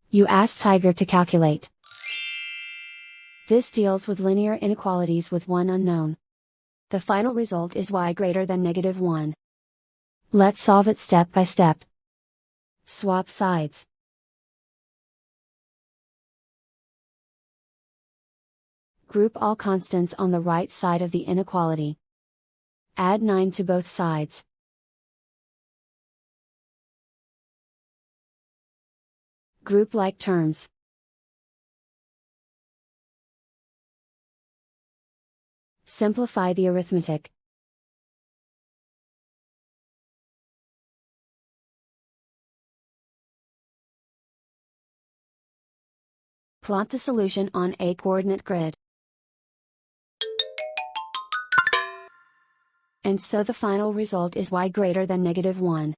You ask Tiger to calculate. This deals with linear inequalities with one unknown. The final result is y greater than -1. Let's solve it step by step. Swap sides. Group all constants on the right side of the inequality. Add 9 to both sides. Group like terms. Simplify the arithmetic. Plot the solution on a coordinate grid. And so the final result is y greater than -1.